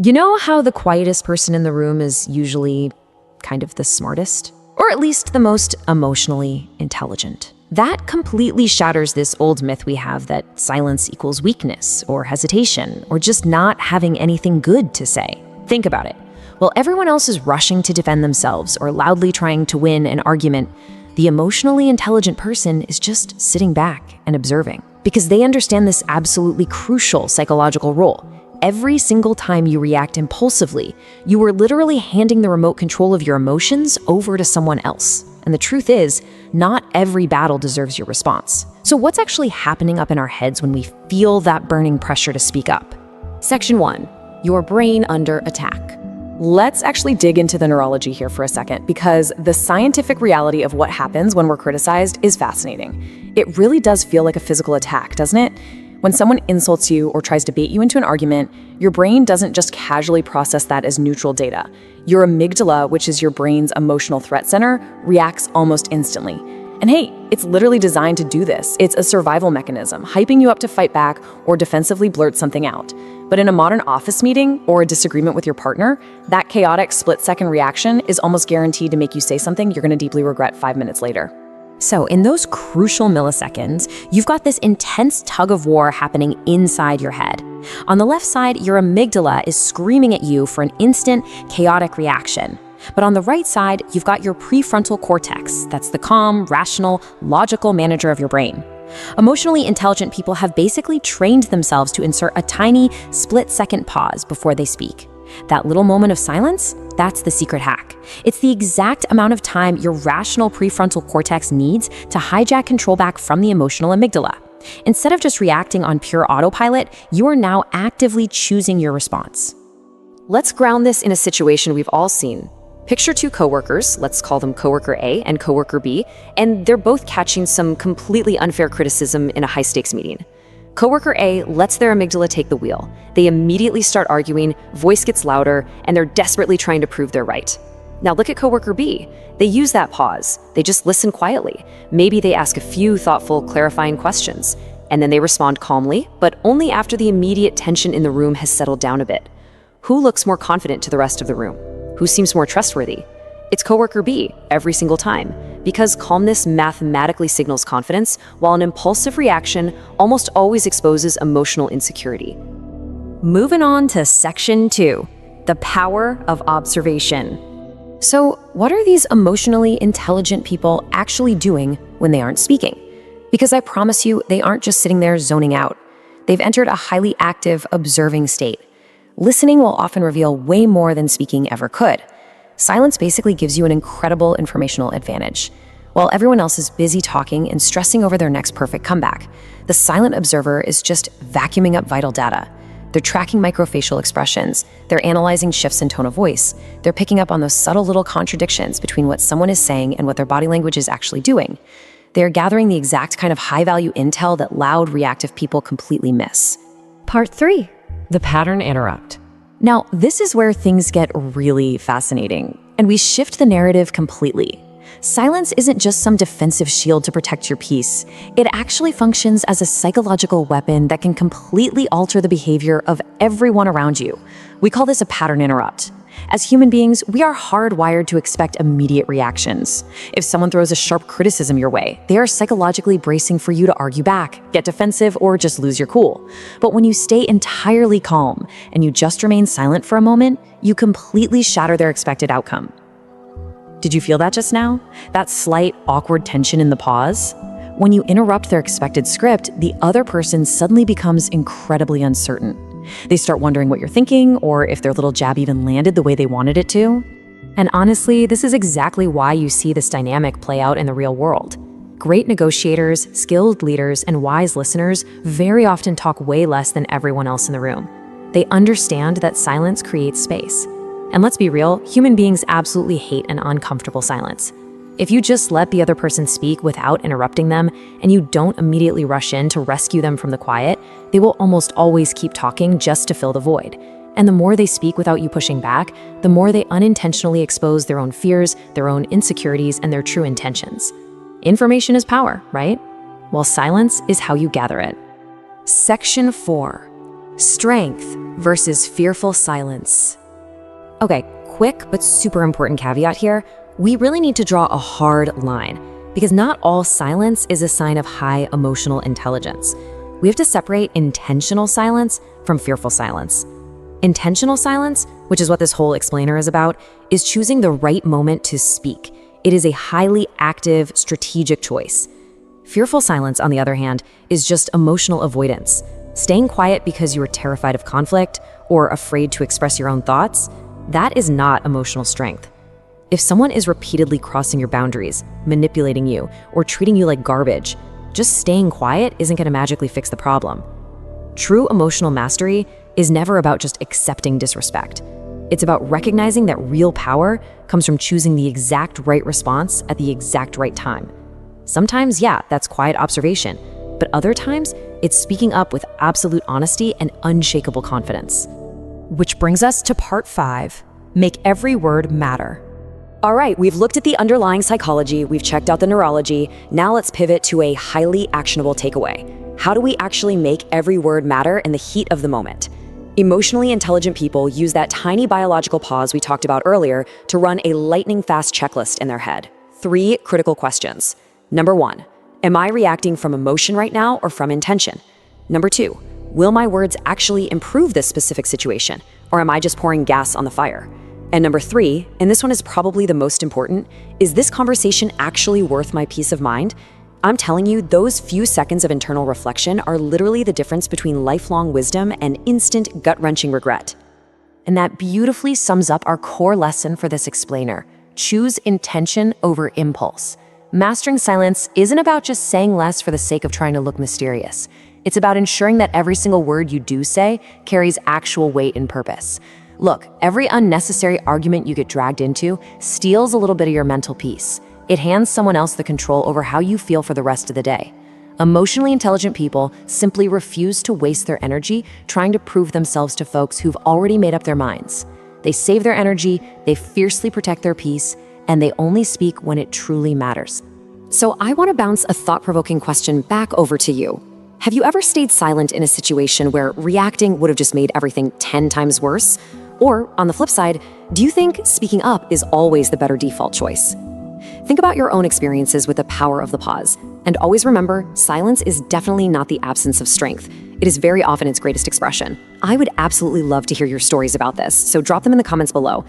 You know how the quietest person in the room is usually kind of the smartest? Or at least the most emotionally intelligent. That completely shatters this old myth we have that silence equals weakness or hesitation or just not having anything good to say. Think about it. While everyone else is rushing to defend themselves or loudly trying to win an argument, the emotionally intelligent person is just sitting back and observing because they understand this absolutely crucial psychological role. Every single time you react impulsively, you are literally handing the remote control of your emotions over to someone else. And the truth is, not every battle deserves your response. So what's actually happening up in our heads when we feel that burning pressure to speak up? Section 1, your brain under attack. Let's actually dig into the neurology here for a second, because the scientific reality of what happens when we're criticized is fascinating. It really does feel like a physical attack, doesn't it? When someone insults you or tries to bait you into an argument, your brain doesn't just casually process that as neutral data. Your amygdala, which is your brain's emotional threat center, reacts almost instantly. And hey, it's literally designed to do this. It's a survival mechanism, hyping you up to fight back or defensively blurt something out. But in a modern office meeting or a disagreement with your partner, that chaotic split-second reaction is almost guaranteed to make you say something you're going to deeply regret 5 minutes later. So in those crucial milliseconds, you've got this intense tug of war happening inside your head. On the left side, your amygdala is screaming at you for an instant, chaotic reaction. But on the right side, you've got your prefrontal cortex. That's the calm, rational, logical manager of your brain. Emotionally intelligent people have basically trained themselves to insert a tiny, split-second pause before they speak. That little moment of silence, that's the secret hack. It's the exact amount of time your rational prefrontal cortex needs to hijack control back from the emotional amygdala. Instead of just reacting on pure autopilot, you are now actively choosing your response. Let's ground this in a situation we've all seen. Picture two coworkers, let's call them coworker A and coworker B, and they're both catching some completely unfair criticism in a high-stakes meeting. Coworker A lets their amygdala take the wheel. They immediately start arguing, voice gets louder, and they're desperately trying to prove they're right. Now look at coworker B. They use that pause. They just listen quietly. Maybe they ask a few thoughtful, clarifying questions, and then they respond calmly, but only after the immediate tension in the room has settled down a bit. Who looks more confident to the rest of the room? Who seems more trustworthy? It's coworker B every single time, because calmness mathematically signals confidence, while an impulsive reaction almost always exposes emotional insecurity. Moving on to section 2, the power of observation. So, what are these emotionally intelligent people actually doing when they aren't speaking? Because I promise you, they aren't just sitting there zoning out. They've entered a highly active, observing state. Listening will often reveal way more than speaking ever could. Silence basically gives you an incredible informational advantage. While everyone else is busy talking and stressing over their next perfect comeback, the silent observer is just vacuuming up vital data. They're tracking microfacial expressions, they're analyzing shifts in tone of voice, they're picking up on those subtle little contradictions between what someone is saying and what their body language is actually doing. They're gathering the exact kind of high-value intel that loud, reactive people completely miss. Part 3. The pattern interrupt. Now, this is where things get really fascinating, and we shift the narrative completely. Silence isn't just some defensive shield to protect your peace. It actually functions as a psychological weapon that can completely alter the behavior of everyone around you. We call this a pattern interrupt. As human beings, we are hardwired to expect immediate reactions. If someone throws a sharp criticism your way, they are psychologically bracing for you to argue back, get defensive, or just lose your cool. But when you stay entirely calm and you just remain silent for a moment, you completely shatter their expected outcome. Did you feel that just now? That slight, awkward tension in the pause? When you interrupt their expected script, the other person suddenly becomes incredibly uncertain. They start wondering what you're thinking, or if their little jab even landed the way they wanted it to. And honestly, this is exactly why you see this dynamic play out in the real world. Great negotiators, skilled leaders, and wise listeners very often talk way less than everyone else in the room. They understand that silence creates space. And let's be real, human beings absolutely hate an uncomfortable silence. If you just let the other person speak without interrupting them, and you don't immediately rush in to rescue them from the quiet, they will almost always keep talking just to fill the void. And the more they speak without you pushing back, the more they unintentionally expose their own fears, their own insecurities, and their true intentions. Information is power, right? Well, silence is how you gather it. Section 4. Strength versus fearful silence. Okay, quick but super important caveat here. We really need to draw a hard line because not all silence is a sign of high emotional intelligence. We have to separate intentional silence from fearful silence. Intentional silence, which is what this whole explainer is about, is choosing the right moment to speak. It is a highly active, strategic choice. Fearful silence, on the other hand, is just emotional avoidance. Staying quiet because you are terrified of conflict or afraid to express your own thoughts, that is not emotional strength. If someone is repeatedly crossing your boundaries, manipulating you, or treating you like garbage, just staying quiet isn't going to magically fix the problem. True emotional mastery is never about just accepting disrespect. It's about recognizing that real power comes from choosing the exact right response at the exact right time. Sometimes, yeah, that's quiet observation, but other times, it's speaking up with absolute honesty and unshakable confidence. Which brings us to part 5, make every word matter. All right, we've looked at the underlying psychology, we've checked out the neurology, now let's pivot to a highly actionable takeaway. How do we actually make every word matter in the heat of the moment? Emotionally intelligent people use that tiny biological pause we talked about earlier to run a lightning-fast checklist in their head. 3 critical questions. Number 1, am I reacting from emotion right now or from intention? Number 2, will my words actually improve this specific situation, or am I just pouring gas on the fire? And number 3, and this one is probably the most important, is this conversation actually worth my peace of mind? I'm telling you, those few seconds of internal reflection are literally the difference between lifelong wisdom and instant gut-wrenching regret. And that beautifully sums up our core lesson for this explainer. Choose intention over impulse. Mastering silence isn't about just saying less for the sake of trying to look mysterious. It's about ensuring that every single word you do say carries actual weight and purpose. Look, every unnecessary argument you get dragged into steals a little bit of your mental peace. It hands someone else the control over how you feel for the rest of the day. Emotionally intelligent people simply refuse to waste their energy trying to prove themselves to folks who've already made up their minds. They save their energy, they fiercely protect their peace, and they only speak when it truly matters. So I want to bounce a thought-provoking question back over to you. Have you ever stayed silent in a situation where reacting would have just made everything 10 times worse? Or, on the flip side, do you think speaking up is always the better default choice? Think about your own experiences with the power of the pause. And always remember, silence is definitely not the absence of strength. It is very often its greatest expression. I would absolutely love to hear your stories about this, so drop them in the comments below.